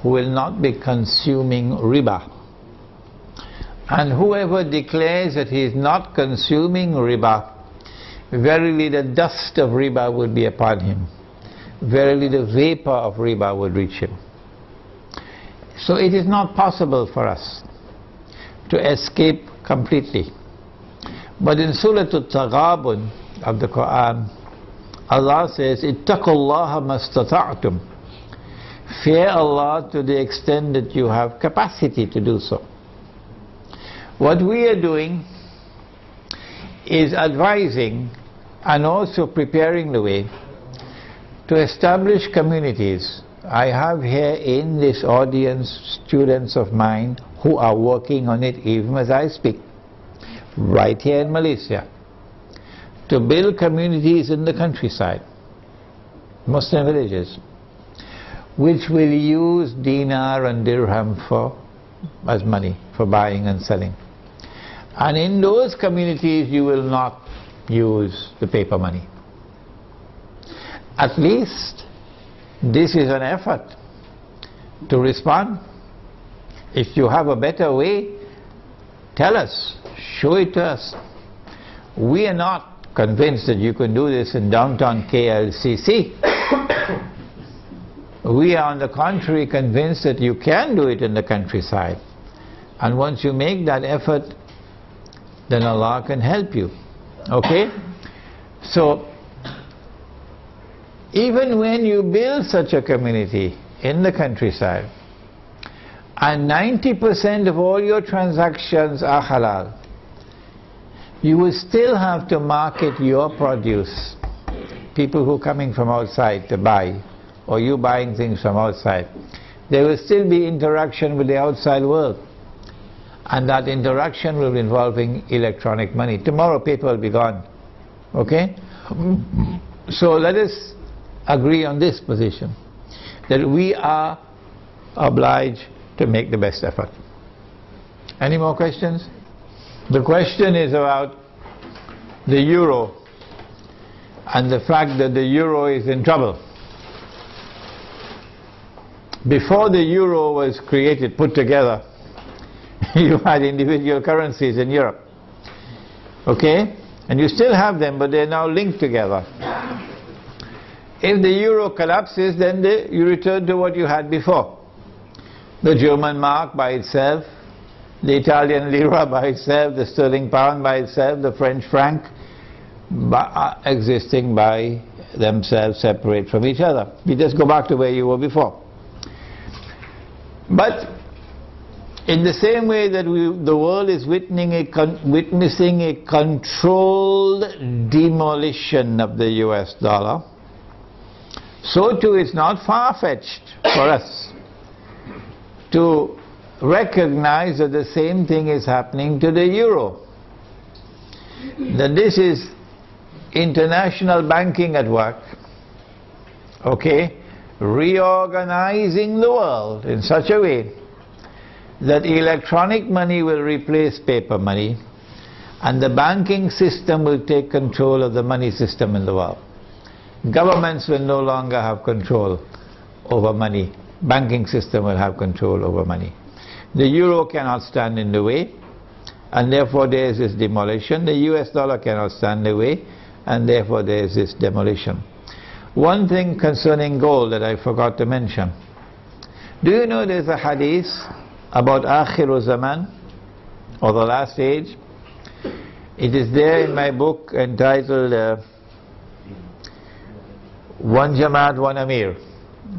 who will not be consuming riba. And whoever declares that he is not consuming riba, verily the dust of riba would be upon him. Verily the vapor of riba would reach him. So it is not possible for us to escape completely. But in Surah Al-Taghabun of the Quran, Allah says, Ittaqullaha mastata'tum. Fear Allah to the extent that you have capacity to do so. What we are doing is advising and also preparing the way to establish communities. I have here in this audience students of mine who are working on it even as I speak, right here in Malaysia, to build communities in the countryside, Muslim villages, which will use dinar and dirham as money for buying and selling. And in those communities you will not use the paper money. At least this is an effort to respond. If you have a better way, tell us, show it to us. We are not convinced that you can do this in downtown KLCC. We are on the contrary convinced that you can do it in the countryside. And once you make that effort, then Allah can help you. Okay? So, even when you build such a community in the countryside, and 90% of all your transactions are halal, you will still have to market your produce. People who are coming from outside to buy, or you buying things from outside, there will still be interaction with the outside world. And that interaction will be involving electronic money. Tomorrow paper will be gone. Okay? So let us agree on this position, that we are obliged to make the best effort. Any more questions? The question is about the euro and the fact that the euro is in trouble. Before the euro was created, put together, you had individual currencies in Europe. Okay? And you still have them, but they're now linked together. If the euro collapses, then you return to what you had before. The German mark by itself, the Italian lira by itself, the sterling pound by itself, the French franc existing by themselves, separate from each other. You just go back to where you were before. But in the same way that the world is witnessing a controlled demolition of the US dollar, so too it's not far-fetched for us to recognize that the same thing is happening to the euro. That this is international banking at work, okay, reorganizing the world in such a way that electronic money will replace paper money and the banking system will take control of the money system in the world. Governments will no longer have control over money. Banking system will have control over money. The euro cannot stand in the way, and therefore there is this demolition. The US dollar cannot stand in the way, and therefore there is this demolition. One thing concerning gold that I forgot to mention. Do you know there is a hadith about Akhiru Zaman, or the last age? It is there in my book entitled One Jamaat, One Amir,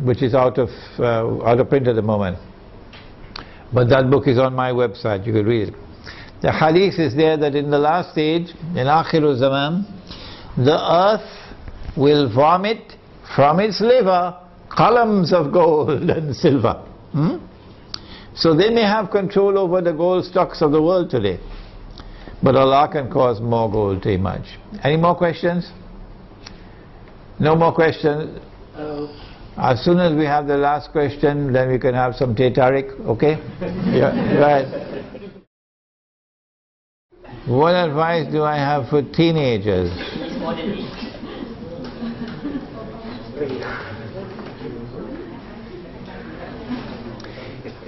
which is out of print at the moment. But that book is on my website, you can read it. The hadith is there that in the last age, in Akhiru Zaman, the earth will vomit from its liver columns of gold and silver. So they may have control over the gold stocks of the world today, but Allah can cause more gold to emerge. Any more questions? No more questions? As soon as we have the last question, then we can have some Teh Tarik, okay? Yeah, right. What advice do I have for teenagers?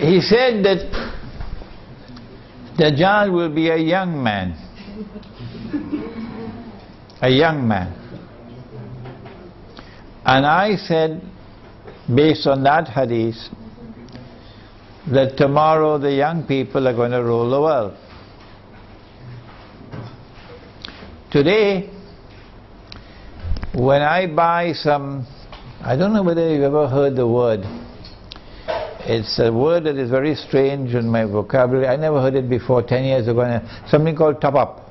he said that Dajjal will be a young man. A young man. And I said, based on that hadith, that tomorrow the young people are going to rule the world. Today, when I buy some, I don't know whether you've ever heard the word. It's a word that is very strange in my vocabulary. I never heard it before 10 years ago. Something called top up.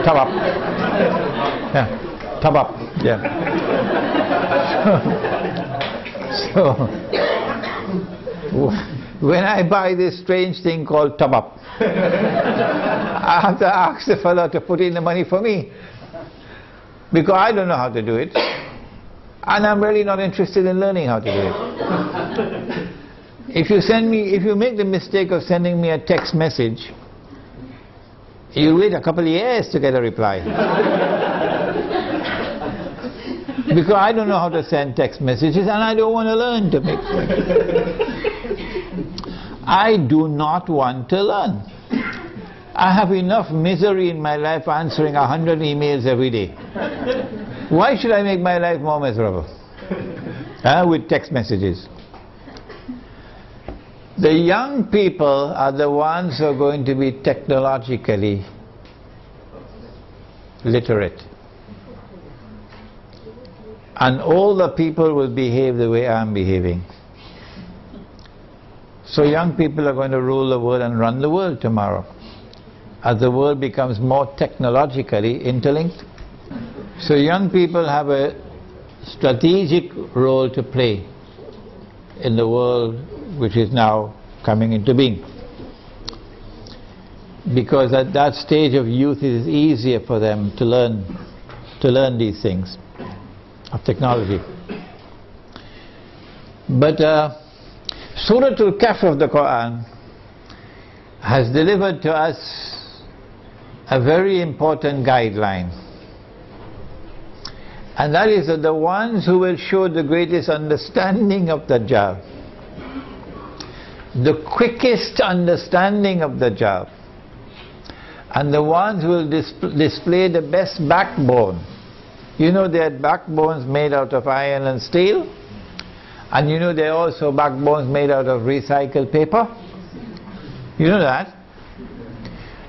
Top up. Yeah, top up. Yeah. So, when I buy this strange thing called top up, I have to ask the fellow to put in the money for me, because I don't know how to do it, and I'm really not interested in learning how to do it. If you make the mistake of sending me a text message, you'll wait a couple of years to get a reply. Because I don't know how to send text messages, and I don't want to learn to make them. I do not want to learn. I have enough misery in my life answering 100 emails every day. Why should I make my life more miserable? With text messages. The young people are the ones who are going to be technologically literate. And all the people will behave the way I'm behaving. So young people are going to rule the world and run the world tomorrow, as the world becomes more technologically interlinked. So young people have a strategic role to play in the world which is now coming into being. Because at that stage of youth it is easier for them to learn these things of technology. But Surah Al-Kahf of the Quran has delivered to us a very important guideline, and that is that the ones who will show the greatest understanding of Dajjal, the quickest understanding of Dajjal, and the ones who will display the best backbone. You know, they had backbones made out of iron and steel, and you know there are also backbones made out of recycled paper. You know that?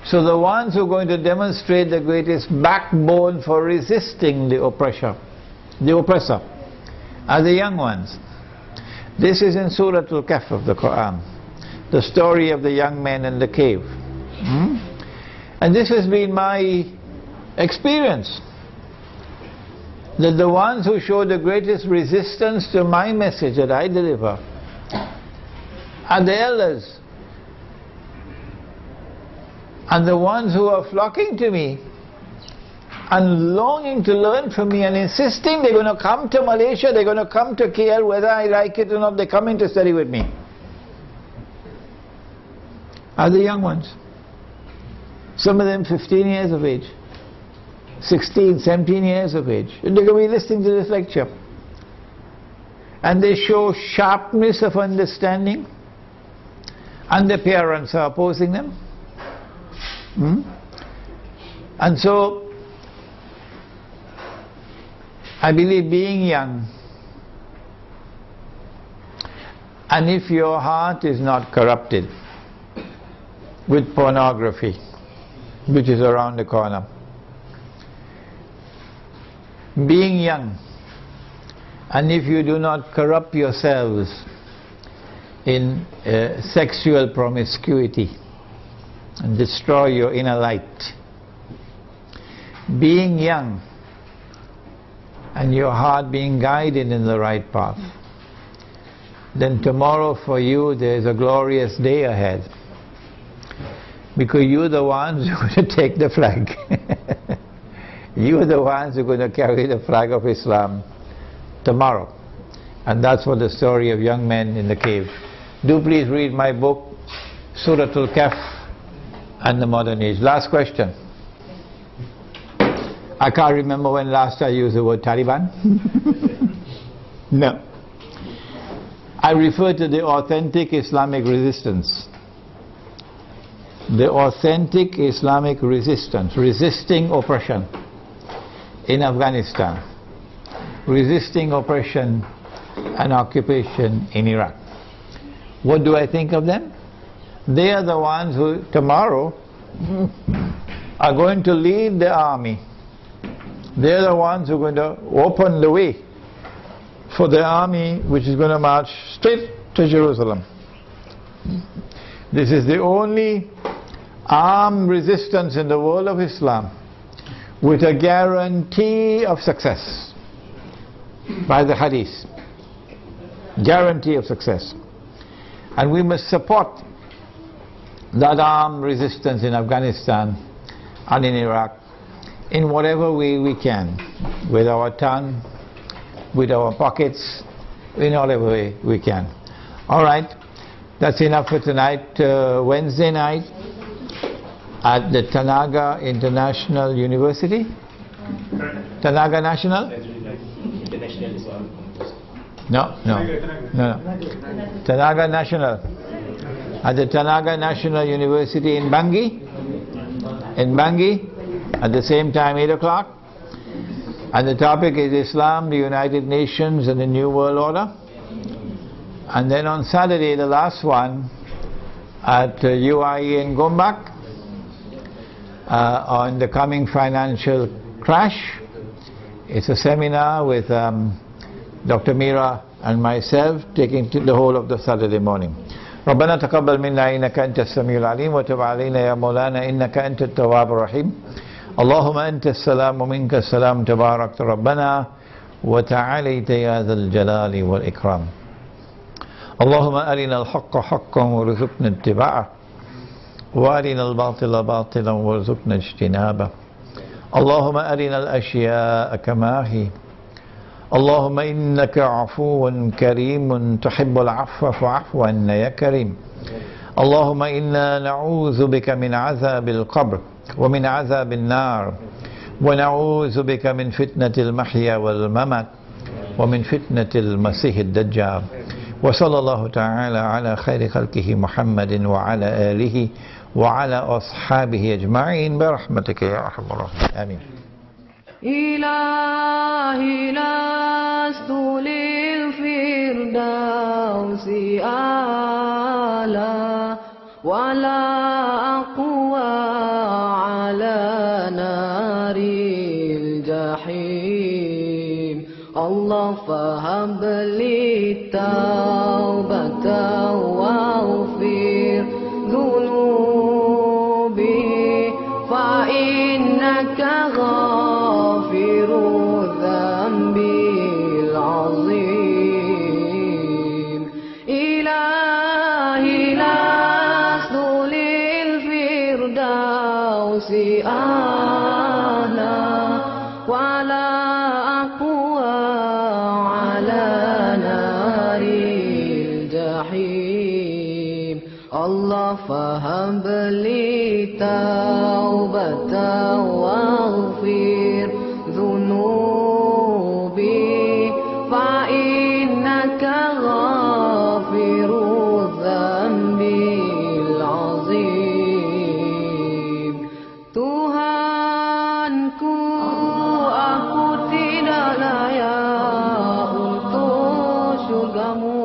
So the ones who are going to demonstrate the greatest backbone for resisting the oppressor are the young ones. This is in Surah Al-Kahf of the Quran, the story of the young man in the cave. And this has been my experience, that the ones who show the greatest resistance to my message that I deliver are the elders, and the ones who are flocking to me and longing to learn from me and insisting they're going to come to Malaysia, they're going to come to KL, whether I like it or not, they're coming to study with me, are the young ones. Some of them 15 years of age, 16, 17 years of age, and they're going to be listening to this lecture. And they show sharpness of understanding, and their parents are opposing them. And so, I believe being young, and if your heart is not corrupted with pornography, which is around the corner, being young, and if you do not corrupt yourselves in sexual promiscuity and destroy your inner light, being young and your heart being guided in the right path, then tomorrow for you there is a glorious day ahead, because you're the ones who are going to take the flag. You're the ones who are going to carry the flag of Islam tomorrow. And that's what the story of young men in the cave. Do please read my book, Surah Al-Kahf and the Modern Age. Last question. I can't remember when last I used the word Taliban. No. I refer to the authentic Islamic resistance. The authentic Islamic resistance, resisting oppression in Afghanistan, resisting oppression and occupation in Iraq. What do I think of them? They are the ones who tomorrow are going to lead the army. They are the ones who are going to open the way for the army which is going to march straight to Jerusalem. This is the only armed resistance in the world of Islam with a guarantee of success by the hadith. Guarantee of success. And we must support that armed resistance in Afghanistan and in Iraq in whatever way we can, with our tongue, with our pockets, in whatever way we can. Alright, that's enough for tonight. Wednesday night at the Tanaga International University. Tanaga National? No. Tanaga National. At the Tanaga National University in Bangui. In Bangui, at the same time, 8 o'clock. And the topic is Islam, the United Nations and the New World Order. And then on Saturday, the last one, at UIE in Gombak, on the coming financial crash. It's a seminar with Dr. Mira and myself, taking the whole of the Saturday morning. ربنا تقبل منا إنك أنت السميع العليم وتب علينا يا مولانا إنك أنت التواب الرحيم اللهم أنت السلام ومنك السلام تبارك ربنا وتعاليت يا ذا الجلال والإكرام اللهم أرنا الحق حقا وارزقنا اتباعه وأرنا الباطل باطلا وارزقنا اجتنابه اللهم أرنا الأشياء كما هي اللهم إنك عفو كريم تحب العفو فاعف عنا يا كريم اللهم إنا نعوذ بك من عذاب القبر ومن عذاب النار ونعوذ بك من فتنة المحيا والممات ومن فتنة المسيح الدجال وصلى الله تعالى على خير خلقه محمد وعلى آله وعلى أصحابه أجمعين برحمتك يا أرحم الراحمين آمين إلهي لست للفردوس أعلى ولا أقوى على نار الجحيم الله فهب لي التوبة واغفر ذنوبي فإنك غافر الذنب العظيم إلهي لست للفردوس أعلى ولا أقوى على نار الجحيم الله فهب لي توبة واغفر ذنوبي فإنك غافر الذنب العظيم Tuhanku aku tidak layak untuk syurgamu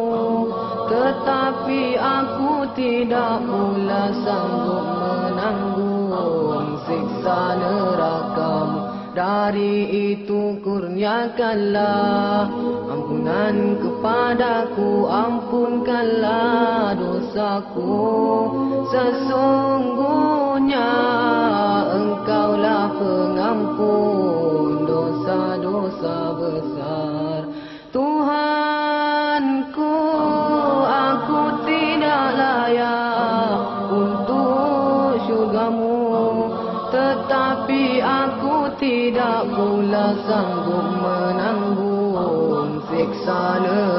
tetapi aku tidak pula sanggup menanggung siksa nerakamu dari itu kurniakanlah ampunan kepadaku ampunkanlah dosaku sesungguhnya engkaulah pengampun dosa-dosa besar Tuhanku aku tidak layak untuk syurgamu tetapi aku tidak pula sanggup menanggung siksa neraka